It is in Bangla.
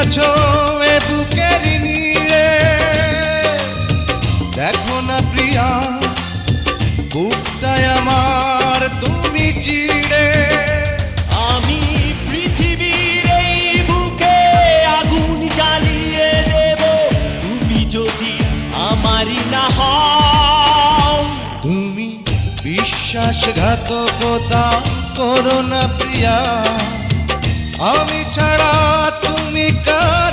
আছো এ বুকের নিয়ে, দেখো না প্রিয়া বুকটায় আমার তুমি চিড়ে। আমি পৃথিবীর এই বুকে আগুন জ্বালিয়ে দেব, তুমি যদি আমারই না হও। তুমি বিশ্বাসঘাতকতা করো না প্রিয়া, আমি ছাড়া তুমি কার?